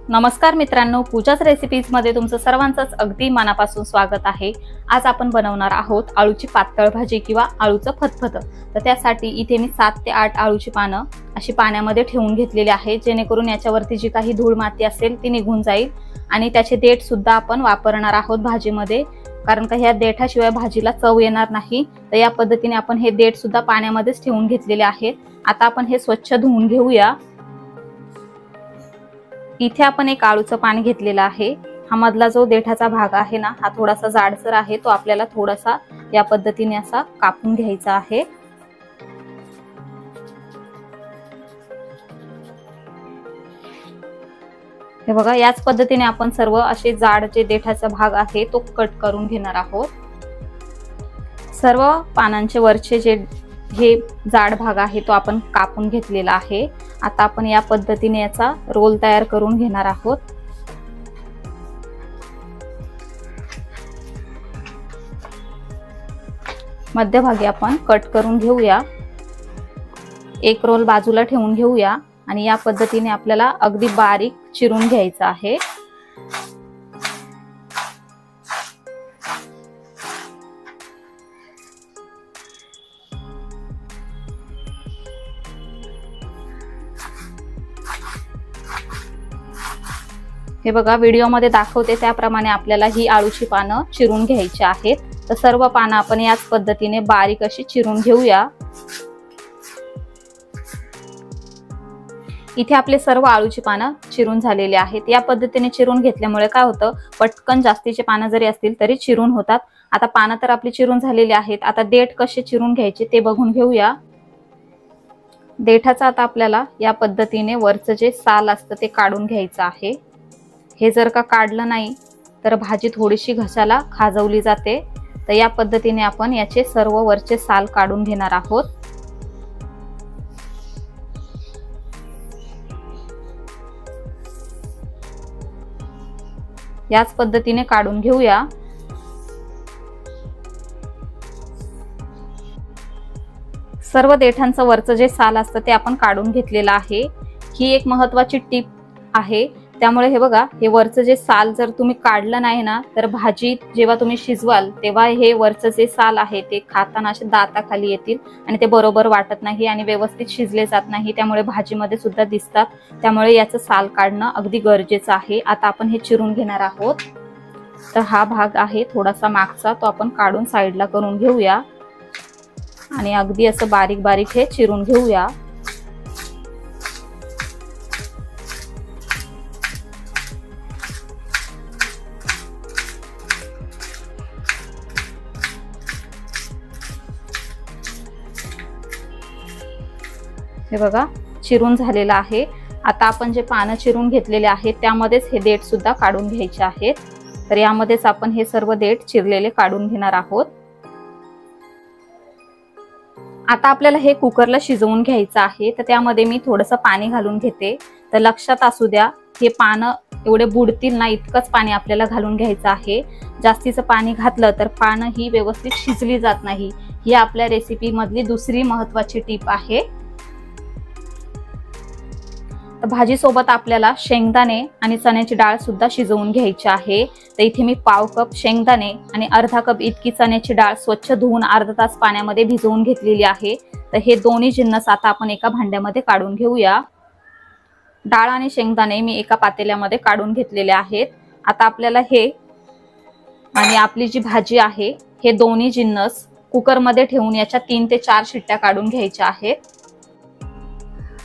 नमस्कार मित्रांनो, पूजाच रेसिपीज मध्ये तुमचं सर्वांचंच अगदी मनापासून स्वागत आहे। आज आपण बनवणार आहोत आळूची पातळ भाजी किंवा आळूचं फतफत। तर त्यासाठी इथे मी 7 ते 8 आळूची पानं अशी पाण्यामध्ये ठेवून घेतलेली आहे, जेणेकरून याच्यावरती जी काही धूळ माती असेल ती निघून जाईल। आणि त्याचे देठ सुद्धा आपण वापरणार आहोत भाजीमध्ये, कारण का ह्या देठाशिवाय भाजीला चव येणार नाही। तर या पद्धतीने आपण हे देठ सुद्धा पाण्यामध्येच ठेवून घेतलेले आहेत। आता आपण हे स्वच्छ धुवून घेऊया। इथे आपण एक आळूचं पान घेतलेलं आहे। हा मधला जो देठाचा भाग आहे ना, हा थोडासा जाडसर आहे, तो आपल्याला थोडासा या पद्धतीने असा कापून घ्यायचा आहे। हे बघा, याच पद्धतीने आपण सर्व असे जाड जे देठाचा भाग आहे तो कट करून घेणार आहोत। सर्व पानांचे वरचे जे हे जाड भाग आहे तो आपण कापून घेतलेला आहे। आता आपण या पद्धतीने याचा रोल तयार करून घेणार आहोत। मध्यभागी आपण कट करून घेऊया। एक रोल बाजूला ठेवून घेऊया आणि या पद्धतीने आपल्याला अगदी बारीक चिरून घ्यायचं आहे। हे बघा, व्हिडिओमध्ये दाखवते त्याप्रमाणे आपल्याला ही आळूची पानं चिरून घ्यायची आहेत। तर सर्व पानं आपण याच पद्धतीने बारीक अशी चिरून घेऊया। इथे आपले सर्व आळूची पानं चिरून झालेली आहेत। या पद्धतीने चिरून घेतल्यामुळे काय होतं, पटकन जास्तीचे पानं जरी असतील तरी चिरून होतात। आता पानं तर आपली चिरून झालेली आहेत। आता देठ कसे चिरून घ्यायचे ते बघून घेऊया। देठाचा आता आपल्याला या पद्धतीने वरचं जे साल असतं ते काढून घ्यायचं आहे। हे जर का काढलं नाही तर भाजी थोडीशी घशाला खाजवली जाते। तर या पद्धतीने आपण याचे सर्व वरचे साल काढून घेणार आहोत। याच पद्धतीने काढून घेऊया। सर्व देठांचं वरचं जे साल असतं ते आपण काढून घेतलेलं आहे। ही एक महत्त्वाची टिप आहे। त्यामुळे हे बघा, हे वरचं जे साल जर तुम्ही काढलं नाही ना, तर भाजी जेव्हा तुम्ही शिजवाल तेव्हा हे वरचं जे साल आहे ते खाताना असे दाताखाली येतील आणि ते बरोबर वाटत नाही आणि व्यवस्थित शिजले जात नाही। त्यामुळे भाजीमध्ये सुद्धा दिसतात। त्यामुळे याचं साल काढणं अगदी गरजेचं आहे। आता आपण हे चिरून घेणार आहोत। तर हा भाग आहे थोडासा मागचा, तो आपण काढून साईडला करून घेऊया आणि अगदी असं बारीक बारीक हे चिरून घेऊया। हे बघा, चिरून झालेला आहे। आता आपण जे पानं चिरून घेतलेले आहेत त्यामध्येच हे देठ सुद्धा काढून घ्यायचे आहेत। तर यामध्येच आपण हे सर्व देठ चिरलेले काढून घेणार आहोत। आता आपल्याला हे कुकरला शिजवून घ्यायचं आहे। तर त्यामध्ये मी थोडंसं पाणी घालून घेते। तर लक्षात असू द्या, हे पानं एवढे बुडतील ना इतकंच पाणी आपल्याला घालून घ्यायचं आहे। जास्तीचं पाणी घातलं तर पानं ही व्यवस्थित शिजली जात नाही। ही आपल्या रेसिपी मधली दुसरी महत्त्वाची टिप आहे। भाजी सोबत आपल्याला शेंगदाणे आणि चण्याची डाळ सुद्धा शिजवून घ्यायची आहे। तर इथे मी पाव कप शेंगदाणे आणि अर्धा कप इतकी चण्याची डाळ स्वच्छ धुवून अर्धा तास पाण्यामध्ये भिजवून घेतलेली आहे। तर हे दोन्ही जिन्नस आता आपण एका भांड्यामध्ये काढून घेऊया। डाळ आणि शेंगदाणे मी एका पातेल्यामध्ये काढून घेतलेले आहेत। आता आपल्याला हे आणि आपली जी भाजी आहे हे दोन्ही जिन्नस कुकरमध्ये ठेवून याच्या 3 ते 4 शिट्ट्या काढून घ्यायच्या आहेत।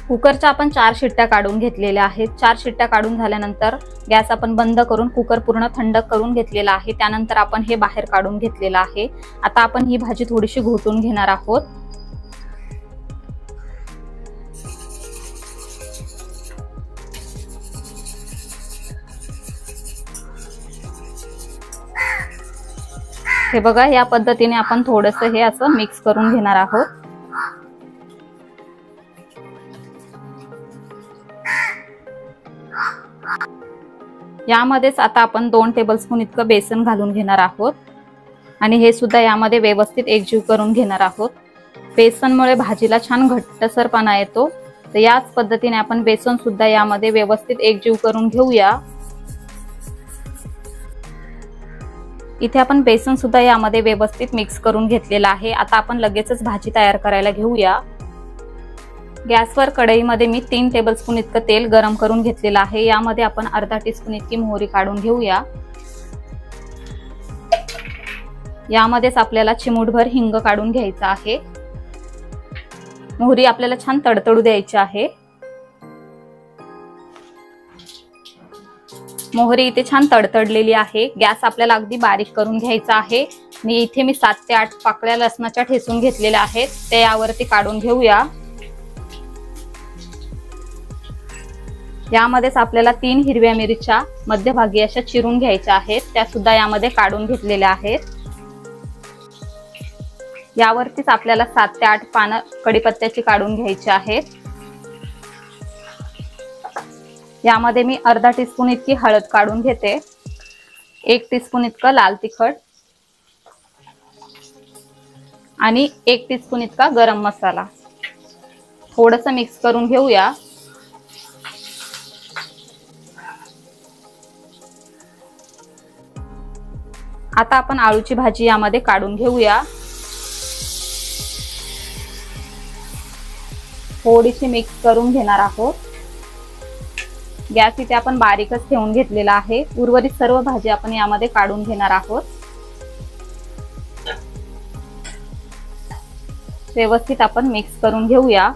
कुकरच्या आपण 4 शिट्ट्या काढून घेतलेल्या आहेत। 4 शिट्ट्या काढून झाल्यानंतर गॅस आपण बंद करून कुकर पूर्ण थंड करून घेतलेला आहे। त्यानंतर आपण हे बाहेर काढून घेतलेलं आहे। आता आपण ही भाजी थोडीशी घोटून घेणार आहोत। हे बघा, या पद्धतीने आपण थोडंसं हे असं मिक्स करून घेणार आहोत। यामध्येच आता आपण 2 टेबलस्पून इतकं बेसन घालून घेणार आहोत आणि हे सुद्धा यामध्ये व्यवस्थित एकजीव करून घेणार आहोत। बेसनमुळे भाजीला छान घट्टसरपणा येतो तर याच पद्धतीने आपण बेसन सुद्धा यामध्ये व्यवस्थित एकजीव करून घेऊया। इथे आपण बेसन सुद्धा यामध्ये व्यवस्थित मिक्स करून घेतलेला आहे। आता आपण लगेचच भाजी तयार करायला घेऊया। गॅसवर कढईमध्ये मी 3 टेबलस्पून इतकं तेल गरम करून घेतलेलं आहे। यामध्ये आपण अर्धा टीस्पून इतकी मोहरी काढून घेऊया। यामध्येच आपल्याला चिमूटभर हिंग काढून घ्यायचा आहे। मोहरी आपल्याला छान तडतडू द्यायची आहे। मोहरी इथे छान तडतडलेली आहे। गॅस आपल्याला अगदी बारीक करून घ्यायचा आहे। इथे मी 7 ते 8 पाकळ्या लसणाच्या ठेचून घेतलेल्या आहेत, ते यावरती काढून घेऊया। यामध्येच आपल्याला 3 हिरव्या मिरच्या मध्यभागी अशा चिरून घ्यायच्या आहेत, त्या सुद्धा यामध्ये काढून घेतलेल्या आहेत। यावरतीच आपल्याला 7 ते 8 पानं कढीपत्त्याची काढून घ्यायची आहेत। यामध्ये मी अर्धा टीस्पून इतकी हळद काढून घेते, 1 टीस्पून इतकं लाल तिखट आणि 1 टीस्पून इतका गरम मसाला थोडंसं मिक्स करून घेऊया। आता आपण आळूची भाजी यामध्ये काढून घेऊया। थोडीशी मिक्स करून घेणार आहोत। गॅस इथे आपण बारीकच ठेवून घेतलेला आहे। उर्वरित सर्व भाजी आपण यामध्ये काढून घेणार आहोत। व्यवस्थित आपण मिक्स करून घेऊया।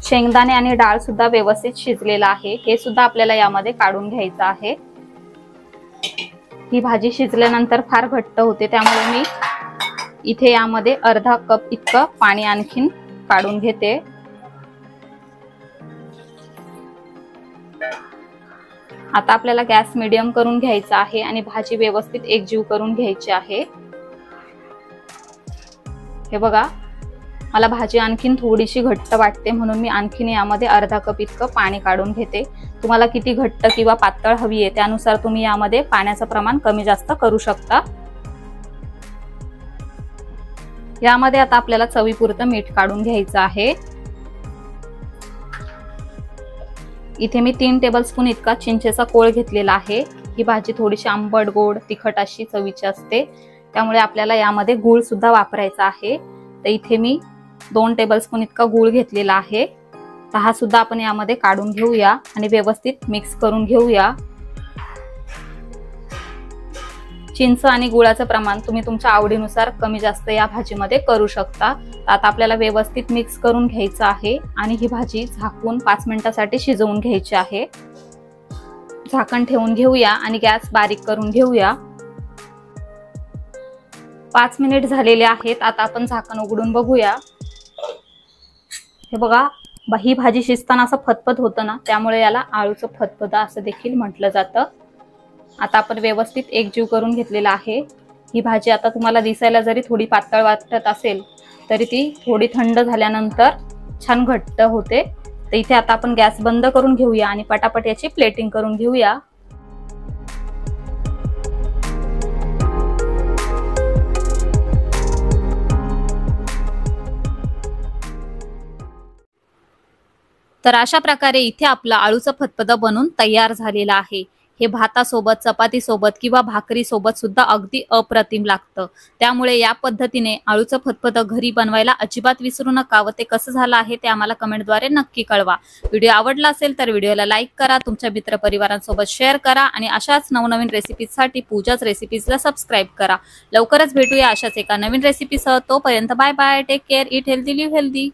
शेंगदाणे आणि डाळ सुद्धा व्यवस्थित शिजलेला आहे, हे सुद्धा आपल्याला यामध्ये काढून घ्यायचं आहे। ही भाजी शिजल्यानंतर फार घट्ट होते, त्यामुळे मी इथे यामध्ये अर्धा कप इतकं पाणी आणखीन काढून घेते। आता आपल्याला गॅस मीडियम करून घ्यायचा आहे आणि भाजी व्यवस्थित एकजीव करून घ्यायची आहे। हे बघा, मला भाजी आणखीन थोडीशी घट्ट वाटते, म्हणून मी आणखीन यामध्ये अर्धा कप इतकं पाणी काढून घेते। तुम्हाला किती घट्ट किंवा पातळ हवी आहे त्यानुसार तुम्ही यामध्ये पाण्याचं प्रमाण कमी जास्त करू शकता। यामध्ये आता आपल्याला चवीपुरतं मीठ काढून घ्यायचं आहे। इथे मी 3 टेबलस्पून इतका चिंचेचा कोळ घेतलेला आहे। ही भाजी थोडीशी आंबट गोड तिखट अशी चवीची असते, त्यामुळे आपल्याला यामध्ये गूळ सुद्धा वापरायचा आहे। तर इथे मी 2 टेबलस्पून इतका गूळ घेतलेला आहे, तर हा सुद्धा आपण यामध्ये काढून घेऊया आणि व्यवस्थित मिक्स करून घेऊया। चिंच आणि गुळाचं प्रमाण तुम्ही तुमच्या आवडीनुसार कमी जास्त या भाजीमध्ये करू शकता। आता आपल्याला व्यवस्थित मिक्स करून घ्यायचं आहे आणि ही भाजी झाकून 5 मिनिटांसाठी शिजवून घ्यायची आहे। झाकण ठेवून घेऊया आणि गॅस बारीक करून घेऊया। 5 मिनिट झालेले आहेत। आता आपण झाकण उघडून बघूया। हे बघा, ही भाजी शिजताना असं फतफत होतं ना, त्यामुळे याला आळूचं फतफदा असं देखील म्हटलं जातं। आता आपण व्यवस्थित एकजीव करून घेतलेला आहे। ही भाजी आता तुम्हाला दिसायला जरी थोडी पातळ वाटत असेल तरी ती थोडी थंड झाल्यानंतर छान घट्ट होते। तर इथे आता आपण गॅस बंद करून घेऊया आणि पटापट याची प्लेटिंग करून घेऊया। तर अशा प्रकारे इथे आपलं आळूचं फतफद बनून तयार झालेलं आहे। हे भातासोबत, चपातीसोबत किंवा भाकरीसोबत सुद्धा अगदी अप्रतिम लागतं। त्यामुळे या पद्धतीने आळूचं फतफद घरी बनवायला अजिबात विसरू नका व ते कसं झालं आहे ते आम्हाला कमेंटद्वारे नक्की कळवा। व्हिडिओ आवडला असेल तर व्हिडिओला लाईक करा, तुमच्या मित्रपरिवारांसोबत शेअर करा आणि अशाच नवनवीन रेसिपीजसाठी पूजाच रेसिपीजला सबस्क्राईब करा। लवकरच भेटूया अशाच एका नवीन रेसिपीसह। तोपर्यंत bye bye, take care, eat healthy, live healthy.